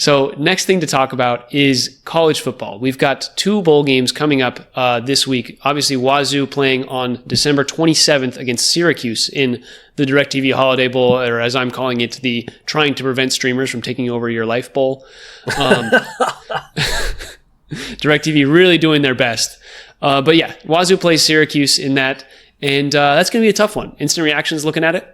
So next thing to talk about is college football. We've got 2 bowl games coming up this week. Obviously, Wazoo playing on December 27th against Syracuse in the DirecTV Holiday Bowl, or as I'm calling it, the Trying to Prevent Streamers from Taking Over Your Life Bowl. DirecTV really doing their best. But yeah, Wazoo plays Syracuse in that, and that's going to be a tough one. Instant reactions looking at it?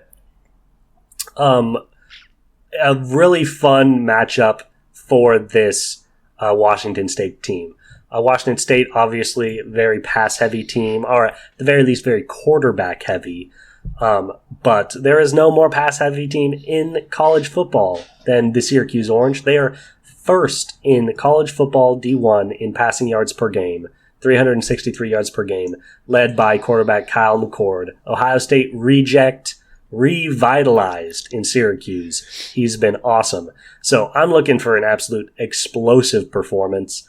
A really fun matchup for this Washington State team. Washington State, obviously, very pass-heavy team, or at the very least, very quarterback-heavy. But there is no more pass-heavy team in college football than the Syracuse Orange. They are first in college football D1 in passing yards per game, 363 yards per game, led by quarterback Kyle McCord. Ohio State revitalized in Syracuse. He's been awesome. So I'm looking for an absolute explosive performance.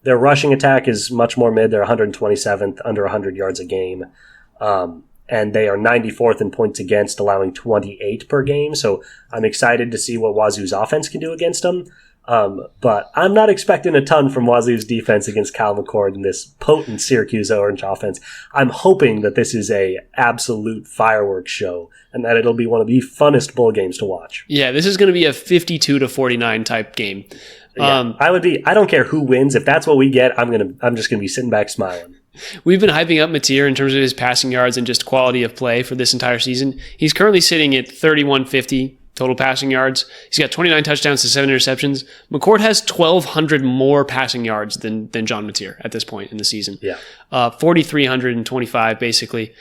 Their rushing attack is much more mid. They're 127th, under 100 yards a game. And they are 94th in points against, allowing 28 per game. So I'm excited to see what Wazoo's offense can do against them. But I'm not expecting a ton from Wazoo's defense against Kyle McCord in this potent Syracuse Orange offense. I'm hoping that this is a absolute fireworks show and that it'll be one of the funnest bowl games to watch. Yeah, this is going to be a 52-49 type game. Yeah, I don't care who wins. If that's what we get, I'm just going to be sitting back smiling. We've been hyping up Mateer in terms of his passing yards and just quality of play for this entire season. He's currently sitting at 3,150 total passing yards. He's got 29 touchdowns to 7 interceptions. McCord has 1,200 more passing yards than John Mateer at this point in the season. Yeah. 4,325 basically.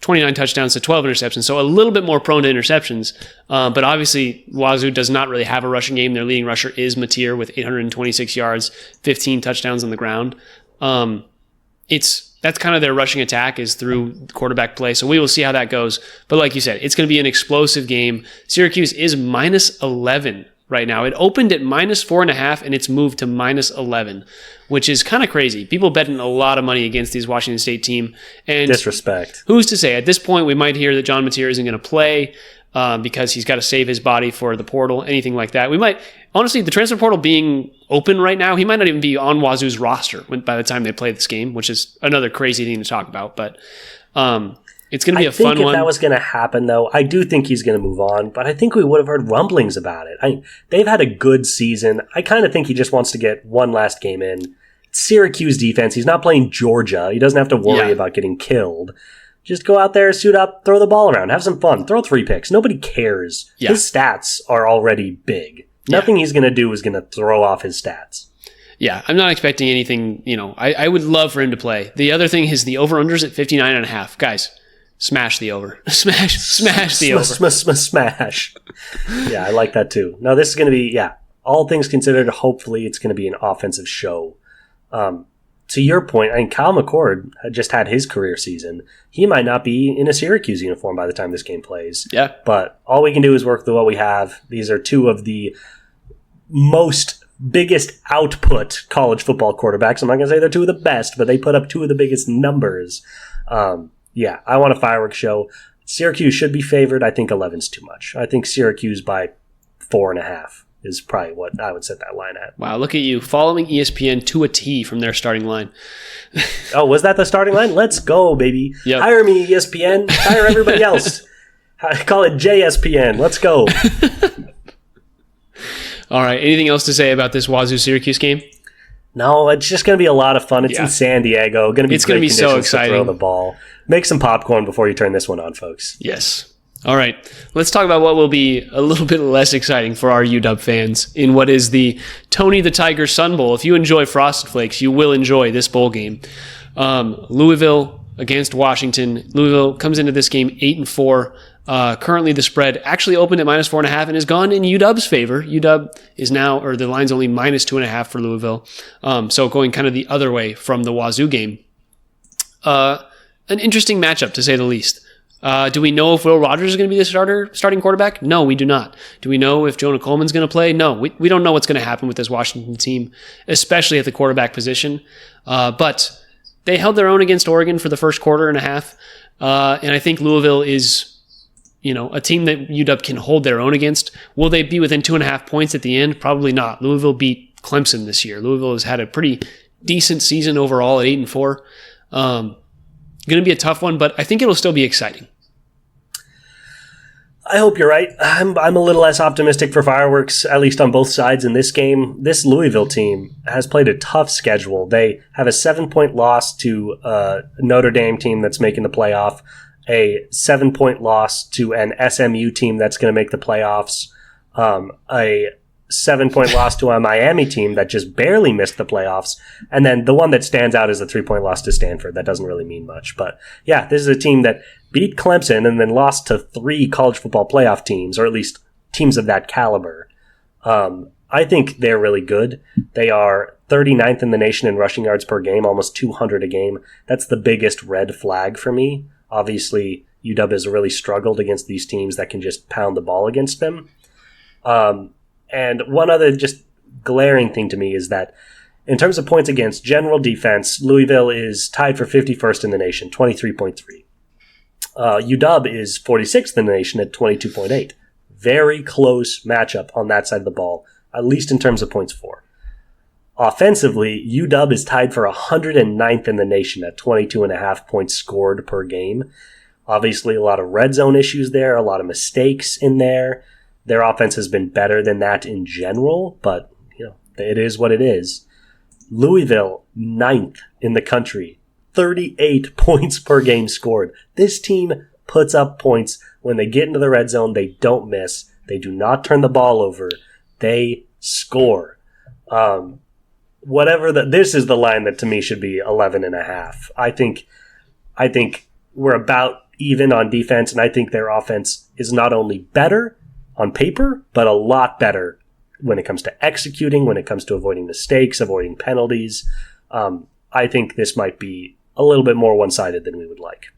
29 touchdowns to 12 interceptions, so a little bit more prone to interceptions. But obviously, Wazoo does not really have a rushing game. Their leading rusher is Mateer with 826 yards, 15 touchdowns on the ground. That's kind of their rushing attack is through quarterback play. So we will see how that goes. But like you said, it's going to be an explosive game. Syracuse is minus 11 right now. It opened at minus 4.5 and it's moved to minus 11, which is kind of crazy. People betting a lot of money against this Washington State team. And disrespect. Who's to say? At this point, we might hear that John Mateer isn't going to play because he's got to save his body for the portal, anything like that. We might, honestly, the transfer portal being open right now, he might not even be on Wazoo's roster by the time they play this game, which is another crazy thing to talk about. But it's going to be a fun one. I think if that was going to happen, though, I do think he's going to move on, but I think we would have heard rumblings about it. They've had a good season. I kind of think he just wants to get one last game in. Syracuse defense, he's not playing Georgia. He doesn't have to worry about getting killed. Just go out there, suit up, throw the ball around, have some fun, throw 3 picks. Nobody cares. Yeah. His stats are already big. Nothing he's going to do is going to throw off his stats. Yeah, I'm not expecting anything, I would love for him to play. The other thing is the over-unders at 59.5. Guys, smash the over. Smash the over. Smash. Yeah, I like that too. No, this is going to be, all things considered, hopefully it's going to be an offensive show. To your point, Kyle McCord had just had his career season. He might not be in a Syracuse uniform by the time this game plays. Yeah. But all we can do is work with what we have. These are 2 of the biggest output college football quarterbacks. I'm not going to say they're 2 of the best, but they put up 2 of the biggest numbers. I want a fireworks show. Syracuse should be favored. I think 11's too much. I think Syracuse by 4.5. is probably what I would set that line at. Wow, look at you, following ESPN to a T from their starting line. Oh, was that the starting line? Let's go, baby. Yep. Hire me, ESPN. Hire everybody else. Call it JSPN. Let's go. All right, anything else to say about this Wazoo-Syracuse game? No, it's just going to be a lot of fun. It's in San Diego. It's going to be so exciting. To throw the ball. Make some popcorn before you turn this one on, folks. Yes. All right, let's talk about what will be a little bit less exciting for our UW fans in what is the Tony the Tiger Sun Bowl. If you enjoy Frosted Flakes, you will enjoy this bowl game. Louisville against Washington. Louisville comes into this game 8-4. Currently, the spread actually opened at minus 4.5 and has gone in UW's favor. UW is now, or the line's only minus 2.5 for Louisville. So going kind of the other way from the Wazoo game. An interesting matchup, to say the least. Do we know if Will Rogers is going to be the starting quarterback? No, we do not. Do we know if Jonah Coleman's going to play? No, we don't know what's going to happen with this Washington team, especially at the quarterback position. But they held their own against Oregon for the first quarter and a half. And I think Louisville is, a team that UW can hold their own against. Will they be within 2.5 points at the end? Probably not. Louisville beat Clemson this year. Louisville has had a pretty decent season overall at 8-4. Going to be a tough one, but I think it'll still be exciting. I hope you're right. I'm a little less optimistic for fireworks, at least on both sides in this game. This Louisville team has played a tough schedule. They have a 7-point loss to a Notre Dame team that's making the playoff, a 7-point loss to an SMU team that's going to make the playoffs, a 7-point loss to a Miami team that just barely missed the playoffs, and then the one that stands out is the 3-point loss to Stanford. That doesn't really mean much. But yeah, this is a team that beat Clemson and then lost to 3 college football playoff teams, or at least teams of that caliber. I think they're really good. They are 39th in the nation in rushing yards per game, almost 200 a game. That's the biggest red flag for me. Obviously, UW has really struggled against these teams that can just pound the ball against them. And one other just glaring thing to me is that in terms of points against general defense, Louisville is tied for 51st in the nation, 23.3. UW is 46th in the nation at 22.8. Very close matchup on that side of the ball, at least in terms of points for. Offensively, UW is tied for 109th in the nation at 22.5 points scored per game. Obviously, a lot of red zone issues there, a lot of mistakes in there. Their offense has been better than that in general, but it is what it is. Louisville, 9th in the country, 38 points per game scored. This team puts up points when they get into the red zone. They don't miss. They do not turn the ball over. They score. This is the line that to me should be 11.5. I think we're about even on defense, and I think their offense is not only better on paper, but a lot better when it comes to executing, when it comes to avoiding mistakes, avoiding penalties. I think this might be a little bit more one-sided than we would like.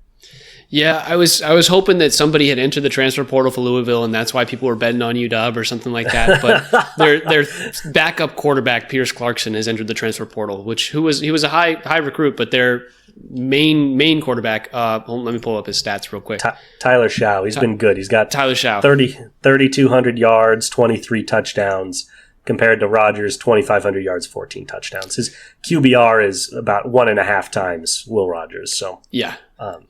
Yeah, I was hoping that somebody had entered the transfer portal for Louisville, and that's why people were betting on UW or something like that. But their backup quarterback Pierce Clarkson has entered the transfer portal, he was a high recruit, but their main quarterback. Let me pull up his stats real quick. Tyler Shaw, he's been good. He's got Tyler Shaw, 3,200 yards, 23 touchdowns. Compared to Rodgers, 2,500 yards, 14 touchdowns. His QBR is about 1.5 times Will Rogers. So yeah,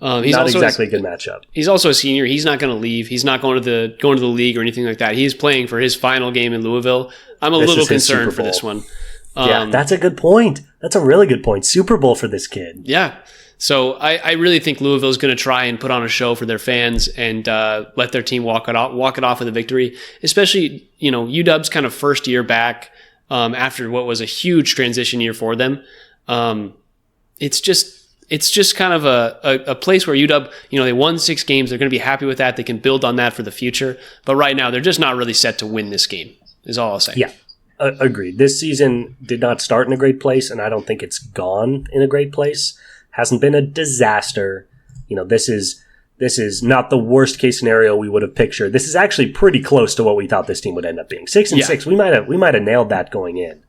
he's not exactly a good matchup. He's also a senior. He's not going to leave. He's not going to the league or anything like that. He's playing for his final game in Louisville. I'm a little concerned for this one. Yeah, that's a good point. That's a really good point. Super Bowl for this kid. Yeah. So I really think Louisville is going to try and put on a show for their fans and let their team walk it off with a victory. Especially, UW's kind of first year back after what was a huge transition year for them. It's just kind of a place where UW, they won 6 games. They're going to be happy with that. They can build on that for the future. But right now, they're just not really set to win this game. Is all I'll say. Yeah. Agreed. This season did not start in a great place, and I don't think it's gone in a great place. Hasn't been a disaster. This is not the worst case scenario we would have pictured. This is actually pretty close to what we thought this team would end up being. 6-6. We might have nailed that going in.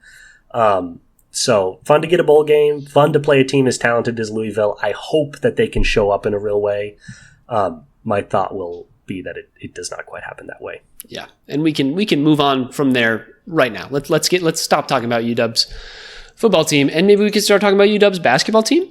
So fun to get a bowl game. Fun to play a team as talented as Louisville. I hope that they can show up in a real way. My thought will be that it does not quite happen that way. Yeah, and we can move on from there right now. Let's stop talking about UW's football team, and maybe we can start talking about UW's basketball team.